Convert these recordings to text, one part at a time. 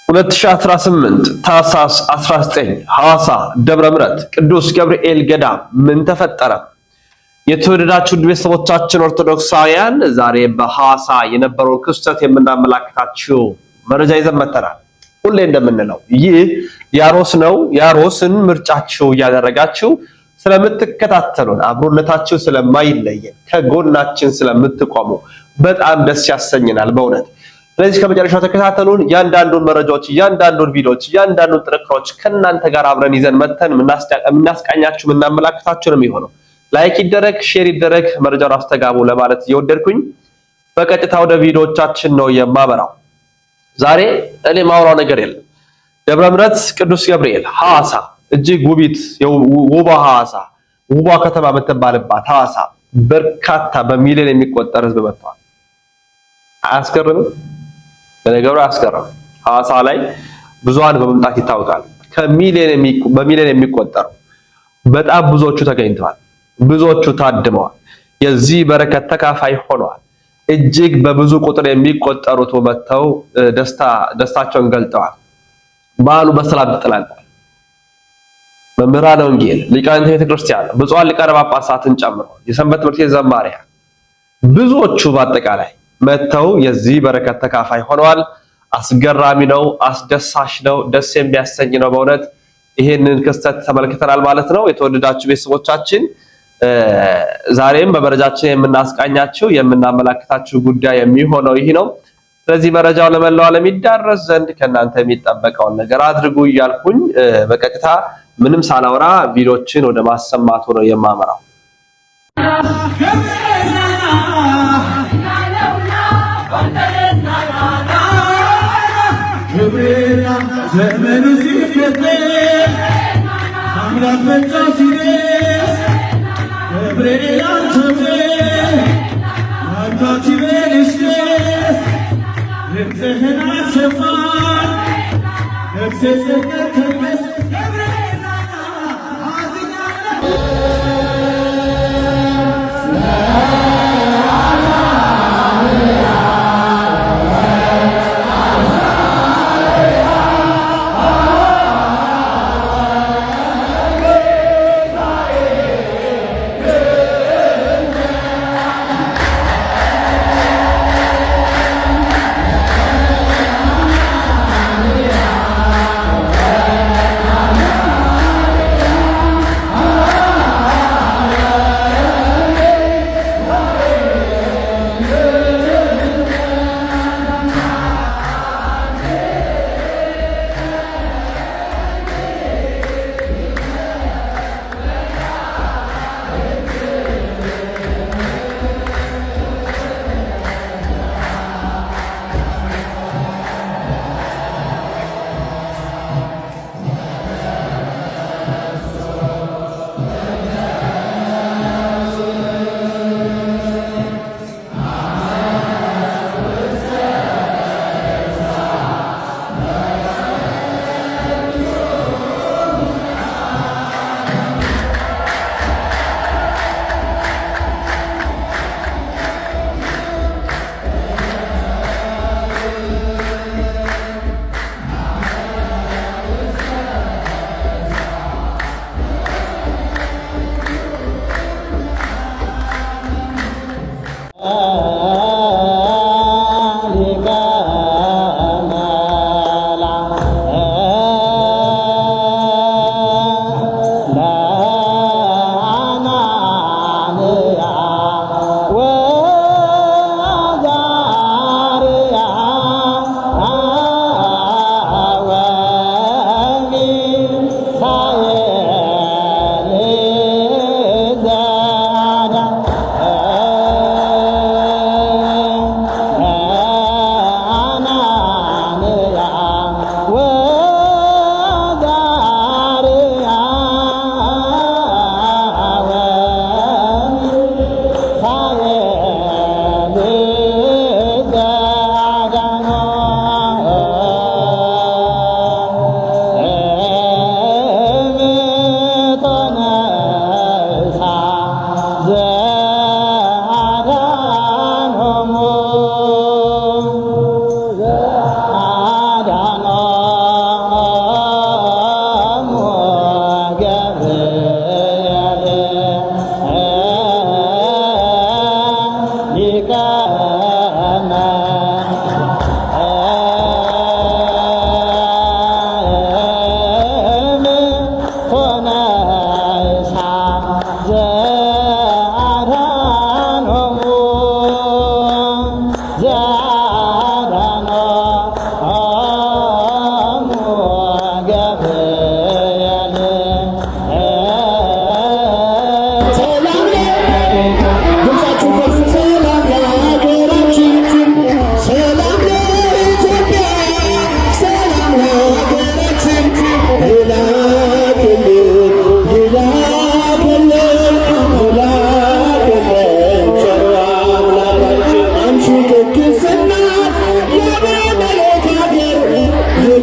2018 ታህሳስ 19 ሐዋሳ ደብረ ምሕረት ቅዱስ ገብርኤል ገዳም ምን ተፈጠረ? የተወደዳችሁ ቤተሰቦቻችን ኦርቶዶክሳውያን ዛሬ በሐዋሳ የነበረው ክስተት የምናመላክታችሁ መረጃ ይዘን መጥተናል። ሁሌ እንደምንለው ይህ ያሮስ ነው። ያሮስን ምርጫችሁ ያደረጋችሁ ስለምትከታተሉን አብሮነታችሁ ስለማይለየን ከጎናችን ስለምትቆሙ በጣም ደስ ያሰኝናል በእውነት። ስለዚህ ከመጨረሻው ተከታተሉን። ያንዳንዱን መረጃዎች፣ ያንዳንዱን ቪዲዮዎች፣ ያንዳንዱን ጥንቅሮች ከናንተ ጋር አብረን ይዘን መተን እናስቃኛችሁ እናመላክታችሁ ነው የሚሆነው። ላይክ ይደረግ፣ ሼር ይደረግ፣ መረጃውን አስተጋቡ ለማለት እየወደድኩኝ በቀጥታ ወደ ቪዲዮዎቻችን ነው የማበራው። ዛሬ እኔ ማውራው ነገር የለም። ደብረ ምሕረት ቅዱስ ገብርኤል ሐዋሳ እጅግ ውቧ ሐዋሳ ውቧ ከተማ የምትባልባት ሐዋሳ በርካታ በሚሊዮን የሚቆጠር ህዝብ መጥቷል። አያስገርምም? በነገሩ አያስገርም። ሐዋሳ ላይ ብዙሃን በመምጣት ይታወቃል። በሚሊዮን የሚቆጠሩ በጣም ብዙዎቹ ተገኝተዋል። ብዙዎቹ ታድመዋል። የዚህ በረከት ተካፋይ ሆነዋል። እጅግ በብዙ ቁጥር የሚቆጠሩት መጥተው ደስታቸውን ገልጠዋል። በዓሉ በሰላም ተጠናቋል። መምህራነ ወንጌል፣ ሊቃውንተ ቤተክርስቲያን፣ ብፁዓን ሊቃነ ጳጳሳትን ጨምሮ የሰንበት ትምህርት ቤት ዘማሪያን ብዙዎቹ በአጠቃላይ መጥተው የዚህ በረከት ተካፋይ ሆነዋል። አስገራሚ ነው፣ አስደሳች ነው፣ ደስ የሚያሰኝ ነው። በእውነት ይሄንን ክስተት ተመልክተናል ማለት ነው። የተወደዳችሁ ቤተሰቦቻችን ዛሬም በመረጃችን የምናስቃኛችሁ የምናመላክታችሁ ጉዳይ የሚሆነው ይህ ነው። ስለዚህ መረጃው ለመላው ዓለም ይዳረስ ዘንድ ከእናንተ የሚጠበቀውን ነገር አድርጉ እያልኩኝ በቀጥታ ምንም ሳላወራ ቪዲዮችን ወደ ማሰማቱ ነው የማመራው።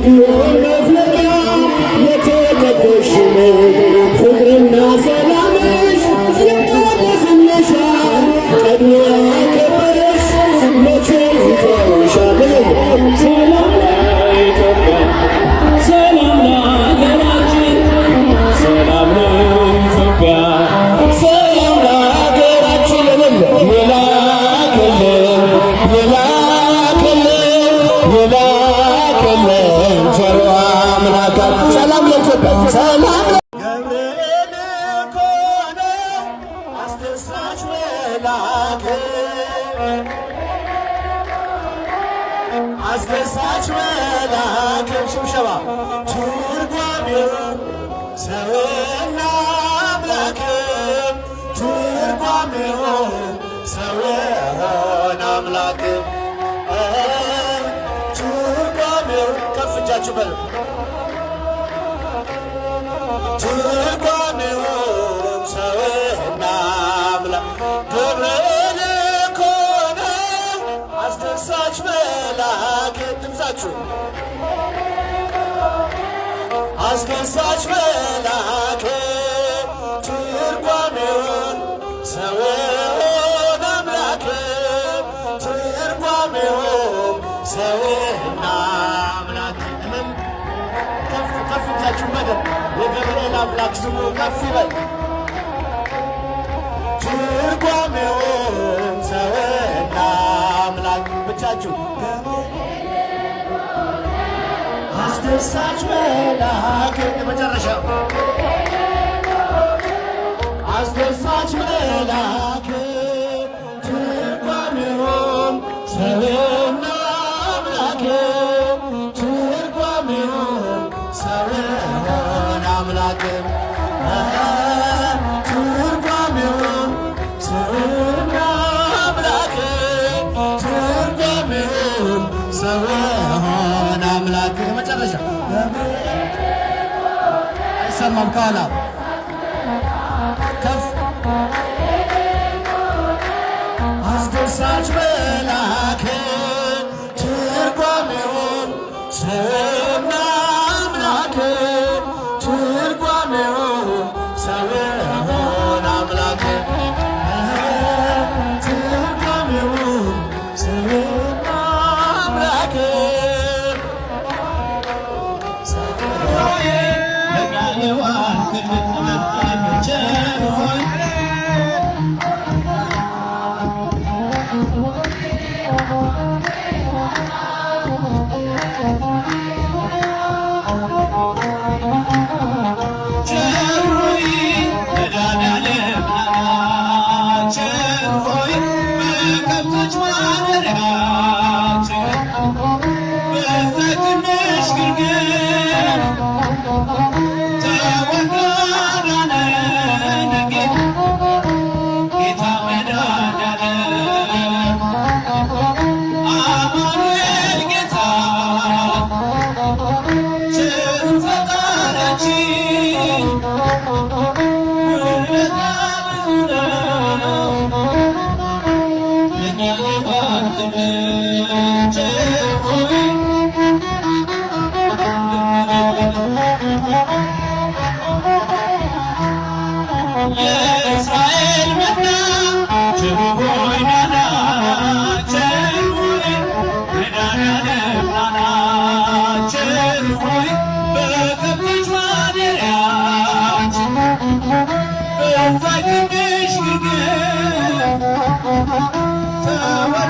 የግዮን መፍለቂያ የተቀደስሽ ፍቅርና ሰላምሽ ይመለስልሻል። ቀድሞ ያከበረሽ መቼ ይተውሻል። ሰላም ለኢትዮጵያ፣ ሰላም ለሀገራችን፣ ሰላም ለኢትዮጵያ፣ ሰላም ለሀገራችን። የላከልን ቸሩ አምላክ ሰላም ለኢትዮጵያ፣ ሰላም ገብርኤል እኮ ነው አስደሳች መልአክ፣ አስደሳች መልአክ። ሽብሸባ ትርጓሜው ሰውና አምላክ፣ ትርጓሜው ሰው የሆነ አምላክ፣ ትርጓሜው ከፍ እጃችሁ በሉ። ትርጓሜው ሰውና አምላክ ገብርኤል እኮ ነው አስደሳች መልአክ። ድምፃችሁ አስደሳች መልአክ፣ ትርጓሜውን ሰው የሆነ አምላክ፣ ትርጓሜውን ሰውና አምላክ። ከፍ እጃችሁ በደንብ የገብርኤል አምላክ ስሙ ከፍ ይበል። ትርጓሜውን ሰውና አምላክ ብቻችሁ አስደሳች መልአክ። የመጨረሻ አስደሳች መልአክ፣ ትርጓሜውን ሰውና አምላክ፣ ትርጓሜውን ሰውና አምላክ፣ ትርጓሜውን ሰውና አምላክ፣ ትርጓሜውን ሰውና አምላክ። መጨረሻ አይሰማም ከኋላ ከፍ አስደሳች መልአክ፣ ትርጓሜውን ሰውና አምላክ፣ ትርጓሜውን ሰውና አምላክ፣ ትርጓሜውን ሰውና አምላክ።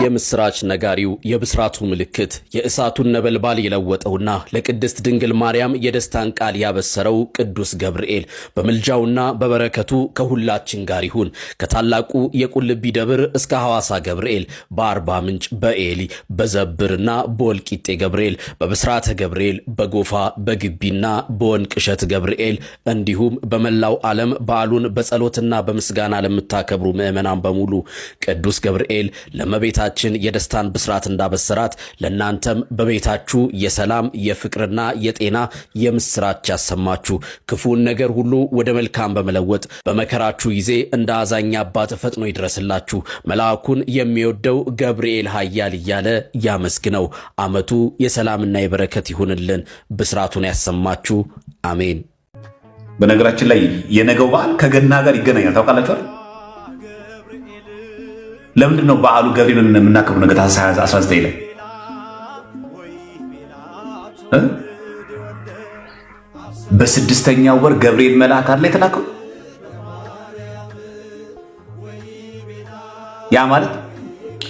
የምስራች ነጋሪው የብስራቱ ምልክት የእሳቱን ነበልባል የለወጠውና ለቅድስት ድንግል ማርያም የደስታን ቃል ያበሰረው ቅዱስ ገብርኤል በምልጃውና በበረከቱ ከሁላችን ጋር ይሁን። ከታላቁ የቁልቢ ደብር እስከ ሐዋሳ ገብርኤል፣ በአርባ ምንጭ፣ በኤሊ፣ በዘብርና በወልቂጤ ገብርኤል፣ በብስራተ ገብርኤል፣ በጎፋ፣ በግቢና በወንቅሸት ገብርኤል እንዲሁም በመላው ዓለም በዓሉን በጸሎትና በምስጋና ለምታከብሩ ምዕመናን በሙሉ ቅዱስ ገብርኤል ለእመቤታችን የደስታን ብስራት እንዳበሰራት ለእናንተም በቤታችሁ የሰላም የፍቅርና የጤና የምስራች ያሰማችሁ። ክፉን ነገር ሁሉ ወደ መልካም በመለወጥ በመከራችሁ ጊዜ እንደ አዛኝ አባት ፈጥኖ ይድረስላችሁ። መልአኩን የሚወደው ገብርኤል ኃያል እያለ ያመስግነው። ዓመቱ የሰላምና የበረከት ይሁንልን። ብስራቱን ያሰማችሁ። አሜን። በነገራችን ላይ የነገው በዓል ከገና ጋር ይገናኛል። ታውቃላችሁ? ለምንድን ነው በዓሉ ገብርኤልን የምናከብረው? ነገ ታኅሳስ 19 ላይ በስድስተኛው ወር ገብርኤል መልአክ አይደል የተላከው? ያ ማለት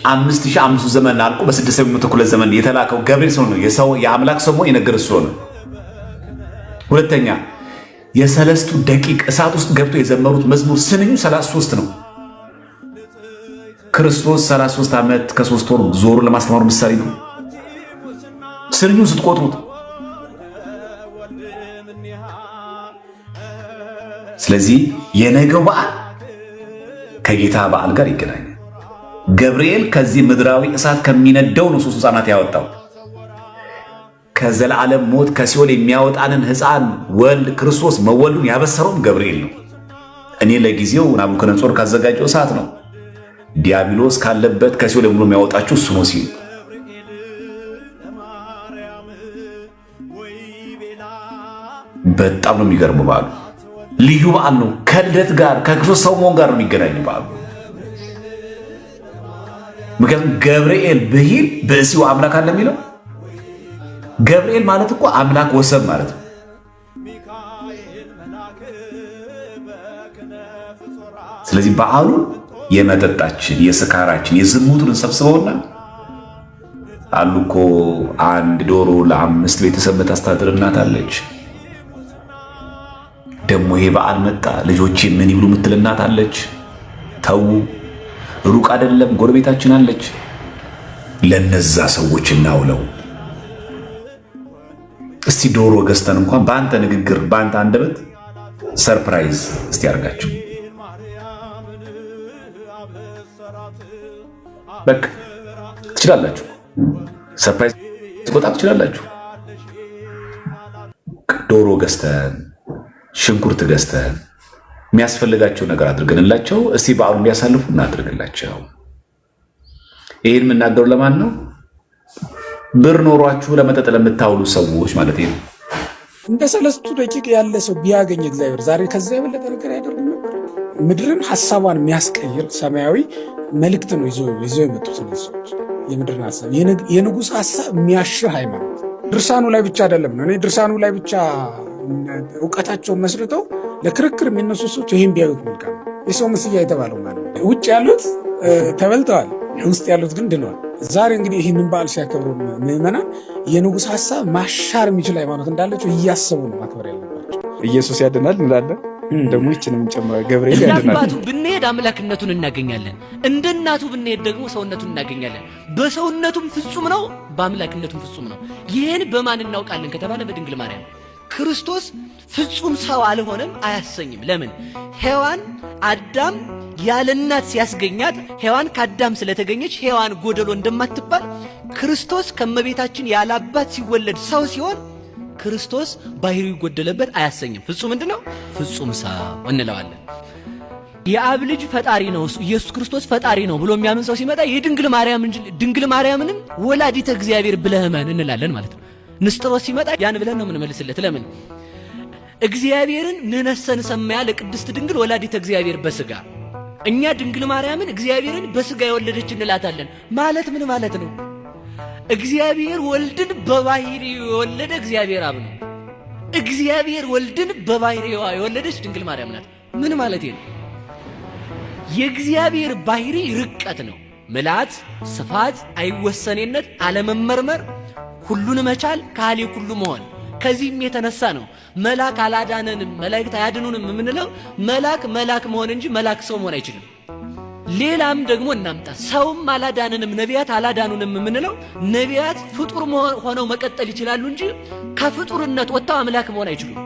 5500 ዘመን አልቆ በ600 ክፍለ ዘመን የተላከው ገብርኤል ሰው ነው። የአምላክ ሰው መሆን የነገረ እሱ ነው። ሁለተኛ የሰለስቱ ደቂቅ እሳት ውስጥ ገብቶ የዘመሩት መዝሙር ስንኙ 33 ነው። ክርስቶስ 33 ዓመት ከ3 ወር ዞሩ ለማስተማሩ ምሳሌ ነው። ስንኙን ስትቆጥሩት ስለዚህ የነገው በዓል ከጌታ በዓል ጋር ይገናኛል። ገብርኤል ከዚህ ምድራዊ እሳት ከሚነደው ነው 3 ሕፃናት ያወጣው። ከዘላለም ሞት ከሲኦል የሚያወጣንን ሕፃን ወልድ ክርስቶስ መወልዱን ያበሰረውም ገብርኤል ነው። እኔ ለጊዜው ናቡከደነፆር ካዘጋጀው እሳት ነው፣ ዲያብሎስ ካለበት ከሲኦል ሙሉ የሚያወጣችሁ እሱ ነው ሲል በጣም ነው የሚገርመው። በዓሉ ልዩ በዓል ነው። ከልደት ጋር ከክርስቶስ ሰው መሆን ጋር ነው የሚገናኝ በዓሉ። ምክንያቱም ገብርኤል ብሂል ብእሲው አምላክ አለ የሚለው ገብርኤል ማለት እኮ አምላክ ወሰብ ማለት ነው። ስለዚህ በዓሉን የመጠጣችን የስካራችን የዝሙቱን እንሰብስበውና አሉ እኮ አንድ ዶሮ ለ5 ቤተሰብ የምታስተዳድር እናት አለች። ደግሞ ይሄ በዓል መጣ ልጆቼ ምን ይብሉ የምትል እናት አለች። ተው ሩቅ አይደለም ጎረቤታችን አለች። ለነዛ ሰዎች እናውለው። እስቲ ዶሮ ገዝተን እንኳን በአንተ ንግግር በአንተ አንደበት ሰርፕራይዝ እስቲ አድርጋችሁ በቃ ትችላላችሁ። ሰርፕራይዝ ትቆጣ ትችላላችሁ። ዶሮ ገዝተን ሽንኩርት ገዝተን የሚያስፈልጋቸው ነገር አድርገንላቸው እስቲ በዓሉ እንዲያሳልፉ እናድርግላቸው። ይሄን የምናገረው ለማን ነው? ብር ኖሯችሁ ለመጠጥ ለምታውሉ ሰዎች ማለት ነው። እንደ ሰለስቱ ደቂቅ ያለ ሰው ቢያገኝ እግዚአብሔር ዛሬ ከዛ የበለጠ ነገር ያደርግ ነበር። ምድርን ሐሳቧን የሚያስቀይር ሰማያዊ መልእክት ነው ይዞ የመጡት ሰዎች። የምድርን ሐሳብ የንጉሥ ሐሳብ የሚያሽር ሃይማኖት ድርሳኑ ላይ ብቻ አይደለም ነው። እኔ ድርሳኑ ላይ ብቻ እውቀታቸውን መስርተው ለክርክር የሚነሱ ሰዎች ይህን ቢያዩት መልካም ነው። የሰው ምስያ የተባለው ማለት ነው። ውጭ ያሉት ተበልተዋል፣ ውስጥ ያሉት ግን ድነዋል። ዛሬ እንግዲህ ይህንን በዓል ሲያከብሩ ምዕመናን የንጉሥ ሐሳብ ማሻር የሚችል ሃይማኖት እንዳለችው እያሰቡ ነው ማክበር ያለባቸው። ኢየሱስ ያድናል እንላለን፣ ደግሞ ይችንም ጨምራ ገብርኤል ያድናል። አባቱ ብንሄድ አምላክነቱን እናገኛለን፣ እንደ እናቱ ብንሄድ ደግሞ ሰውነቱን እናገኛለን። በሰውነቱም ፍጹም ነው፣ በአምላክነቱም ፍጹም ነው። ይህን በማን እናውቃለን ከተባለ በድንግል ማርያም። ክርስቶስ ፍጹም ሰው አልሆነም አያሰኝም። ለምን? ሔዋን አዳም ያለ እናት ሲያስገኛት ሔዋን ከአዳም ስለተገኘች ሔዋን ጎደሎ እንደማትባል ክርስቶስ ከመቤታችን ያለ አባት ሲወለድ ሰው ሲሆን ክርስቶስ ባህሪው ይጎደለበት አያሰኝም። ፍጹም ምንድነው? ፍጹም ሰው እንለዋለን። የአብ ልጅ ፈጣሪ ነው ኢየሱስ ክርስቶስ ፈጣሪ ነው ብሎ የሚያምን ሰው ሲመጣ የድንግል ማርያም እንጂ ድንግል ማርያምንም ወላዲተ እግዚአብሔር ብለህ እመን እንላለን ማለት ነው። ንስጥሮስ ሲመጣ ያን ብለን ነው የምንመልስለት። ለምን? እግዚአብሔርን ንነሰን ሰማያ ለቅድስት ድንግል ወላዲተ እግዚአብሔር በስጋ እኛ ድንግል ማርያምን እግዚአብሔርን በስጋ የወለደች እንላታለን ማለት ምን ማለት ነው? እግዚአብሔር ወልድን በባህሪው የወለደ እግዚአብሔር አብ ነው። እግዚአብሔር ወልድን በባህሪዋ የወለደች ድንግል ማርያም ናት። ምን ማለት ነው? የእግዚአብሔር ባህሪ ርቀት ነው። ምልአት፣ ስፋት፣ አይወሰኔነት፣ አለመመርመር፣ ሁሉን መቻል፣ ካህሊ ሁሉ መሆን። ከዚህም የተነሳ ነው መልአክ አላዳነንም መላእክት አያድኑንም የምንለው። መልአክ መሆን እንጂ መልአክ ሰው መሆን አይችልም። ሌላም ደግሞ እናምጣ። ሰውም አላዳነንም ነቢያት አላዳኑንም የምንለው ነቢያት ፍጡር ሆነው መቀጠል ይችላሉ እንጂ ከፍጡርነት ወጥተው አምላክ መሆን አይችሉም።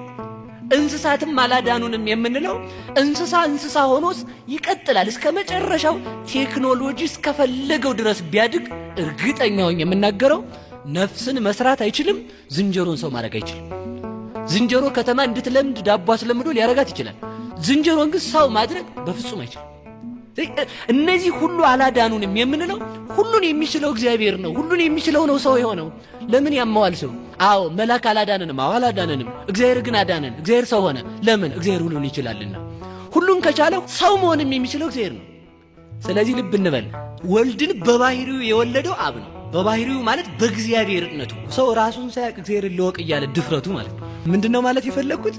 እንስሳትም አላዳኑንም የምንለው እንስሳ ሆኖስ ይቀጥላል እስከ መጨረሻው ቴክኖሎጂ እስከፈለገው ድረስ ቢያድግ እርግጠኛው የምናገረው ነፍስን መስራት አይችልም፣ ዝንጀሮን ሰው ማድረግ አይችልም። ዝንጀሮ ከተማ እንድትለምድ ዳቦ አስለምዶ ሊያረጋት ይችላል። ዝንጀሮን ግን ሰው ማድረግ በፍጹም አይችልም። እነዚህ ሁሉ አላዳኑንም የምንለው ሁሉን የሚችለው እግዚአብሔር ነው። ሁሉን የሚችለው ነው ሰው የሆነው። ለምን ያማዋል ሰው? አዎ መልአክ አላዳነንም፣ አዎ አላዳነንም። እግዚአብሔር ግን አዳነን። እግዚአብሔር ሰው ሆነ። ለምን? እግዚአብሔር ሁሉን ይችላልና። ሁሉን ከቻለው ሰው መሆንም የሚችለው እግዚአብሔር ነው። ስለዚህ ልብ እንበል። ወልድን በባህሪው የወለደው አብ ነው። በባህሪው ማለት በእግዚአብሔርነቱ። ሰው ራሱን ሳያውቅ እግዚአብሔርን ልወቅ እያለ ድፍረቱ ማለት ነው። ምንድነው ማለት የፈለኩት?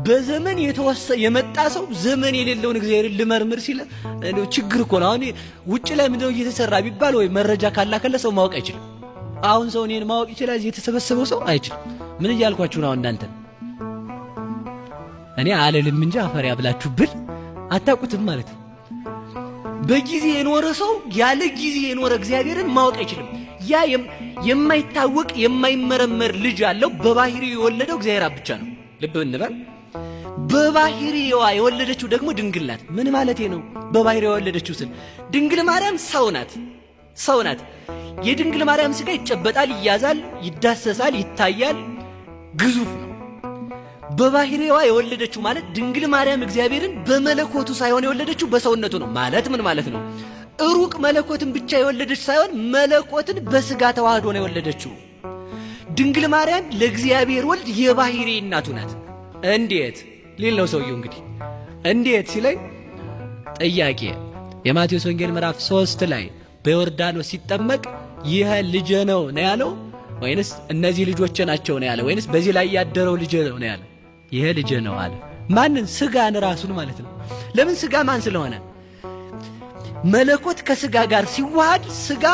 በዘመን የመጣ ሰው ዘመን የሌለውን እግዚአብሔርን ልመርምር ሲል ችግር እኮ ነው። አሁን ውጭ ላይ ምንድነው እየተሰራ ቢባል ወይ መረጃ ካላከለ ሰው ማወቅ አይችልም። አሁን ሰው እኔን ማወቅ ይችላል፣ እዚህ የተሰበሰበው ሰው አይችልም። ምን እያልኳችሁ ነው? እናንተ እኔ አለልም እንጂ አፈር ያብላችሁ ብል አታውቁትም ማለት ነው። በጊዜ የኖረ ሰው ያለ ጊዜ የኖረ እግዚአብሔርን ማወቅ አይችልም። ያ የማይታወቅ የማይመረመር ልጅ ያለው በባህሪው የወለደው እግዚአብሔር ብቻ ነው። ልብ እንበል። በባህሪዋ የወለደችው ደግሞ ድንግል ናት። ምን ማለቴ ነው? በባህሪዋ የወለደችው ስል ድንግል ማርያም ሰው ናት። የድንግል ማርያም ስጋ ይጨበጣል፣ ይያዛል፣ ይዳሰሳል፣ ይታያል፣ ግዙፍ ነው። በባህሪዋ የወለደችው ማለት ድንግል ማርያም እግዚአብሔርን በመለኮቱ ሳይሆን የወለደችው በሰውነቱ ነው። ማለት ምን ማለት ነው? ሩቅ መለኮትን ብቻ የወለደች ሳይሆን መለኮትን በስጋ ተዋህዶ ነው የወለደችው። ድንግል ማርያም ለእግዚአብሔር ወልድ የባህሪ እናቱ ናት። እንዴት ሊል ነው ሰውየው። እንግዲህ እንዴት ሲለኝ ጥያቄ የማቴዎስ ወንጌል ምዕራፍ 3 ላይ በዮርዳኖስ ሲጠመቅ ይህ ልጄ ነው ያለው ወይንስ እነዚህ ልጆቼ ናቸው ነው ያለው? ወይንስ በዚህ ላይ ያደረው ልጄ ነው ያለው? ይሄ ልጄ ነው አለ። ማንን? ስጋን ራሱን ማለት ነው። ለምን? ስጋ ማን ስለሆነ? መለኮት ከስጋ ጋር ሲዋሃድ ስጋ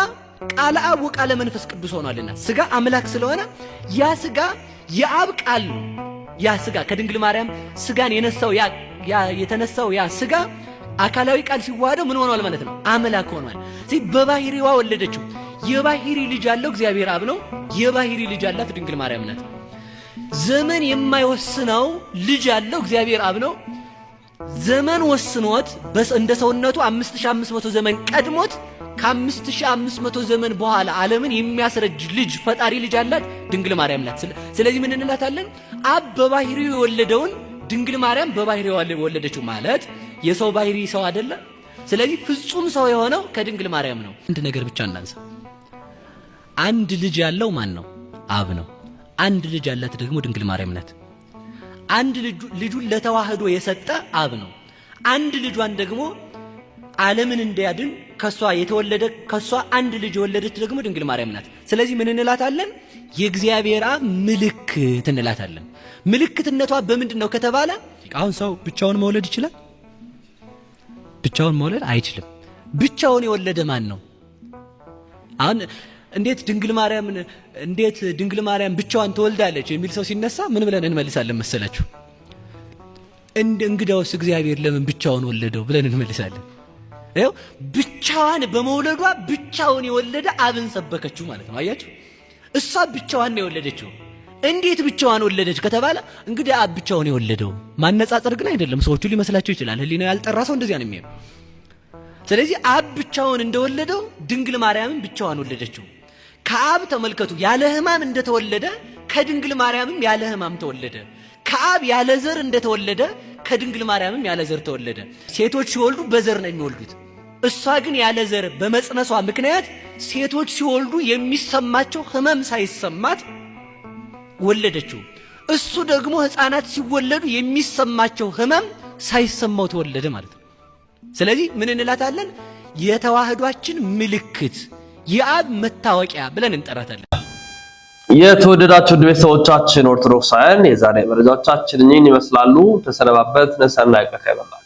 ቃለ አብ ወቃለ መንፈስ ቅዱስ ሆኗልና ስጋ አምላክ ስለሆነ ያ ስጋ የአብ ቃል ነው። ያ ስጋ ከድንግል ማርያም ስጋን የተነሳው ያ ስጋ አካላዊ ቃል ሲዋሃደው ምን ሆኗል ማለት ነው? አምላክ ሆኗል። ስለዚህ በባህሪዋ ወለደችው። የባህሪ ልጅ ያለው እግዚአብሔር አብ ነው። የባህሪ ልጅ ያላት ድንግል ማርያም ናት። ዘመን የማይወስነው ልጅ ያለው እግዚአብሔር አብ ነው። ዘመን ወስኖት እንደ ሰውነቱ 5500 ዘመን ቀድሞት ከ5500 ዘመን በኋላ ዓለምን የሚያስረጅ ልጅ ፈጣሪ ልጅ አላት ድንግል ማርያም ናት። ስለዚህ ምን እንላታለን? አብ በባህሪው የወለደውን ድንግል ማርያም በባህሪው የወለደችው ማለት የሰው ባህሪ ሰው አይደለ? ስለዚህ ፍጹም ሰው የሆነው ከድንግል ማርያም ነው። አንድ ነገር ብቻ እናንሳ። አንድ ልጅ ያለው ማን ነው? አብ ነው። አንድ ልጅ ያላት ደግሞ ድንግል ማርያም ናት። አንድ ልጁን ለተዋህዶ የሰጠ አብ ነው። አንድ ልጇን ደግሞ ዓለምን እንዲያድን ከሷ አንድ ልጅ የወለደች ደግሞ ድንግል ማርያም ናት። ስለዚህ ምን እንላታለን? የእግዚአብሔር አብ ምልክት እንላታለን። ምልክትነቷ በምንድን ነው ከተባለ አሁን ሰው ብቻውን መውለድ ይችላል? ብቻውን መውለድ አይችልም። ብቻውን የወለደ ማን ነው? አሁን እንዴት ድንግል ማርያም ብቻዋን ትወልዳለች የሚል ሰው ሲነሳ ምን ብለን እንመልሳለን መሰላችሁ? እንግዳውስ እግዚአብሔር ለምን ብቻውን ወለደው ብለን እንመልሳለን። ይኸው ብቻዋን በመውለዷ ብቻውን የወለደ አብን ሰበከችው ማለት ነው። አያችሁ፣ እሷ ብቻዋን ነው የወለደችው። እንዴት ብቻዋን ወለደች ከተባለ እንግዲህ አብ ብቻውን የወለደው ማነጻጸር ግን አይደለም። ሰዎቹ ሊመስላቸው ይችላል። ህሊናው ያልጠራ ሰው እንደዚያ ነው የሚያየው። ስለዚህ አብ ብቻውን እንደወለደው ድንግል ማርያምን ብቻዋን ወለደችው። ከአብ ተመልከቱ፣ ያለ ሕማም እንደተወለደ ከድንግል ማርያምም ያለ ሕማም ተወለደ። ከአብ ያለ ዘር እንደተወለደ ከድንግል ማርያምም ያለ ዘር ተወለደ። ሴቶች ሲወልዱ በዘር ነው የሚወልዱት። እሷ ግን ያለ ዘር በመጽነሷ ምክንያት ሴቶች ሲወልዱ የሚሰማቸው ሕመም ሳይሰማት ወለደችው። እሱ ደግሞ ሕፃናት ሲወለዱ የሚሰማቸው ሕመም ሳይሰማው ተወለደ ማለት ነው። ስለዚህ ምን እንላታለን? የተዋህዷችን ምልክት፣ የአብ መታወቂያ ብለን እንጠራታለን። የተወደዳችሁ ቤተሰቦቻችን ኦርቶዶክሳውያን የዛሬ መረጃዎቻችን እኚህን ይመስላሉ። ተሰነባበት። ሰናይ ቆይታ ይሁንላችሁ።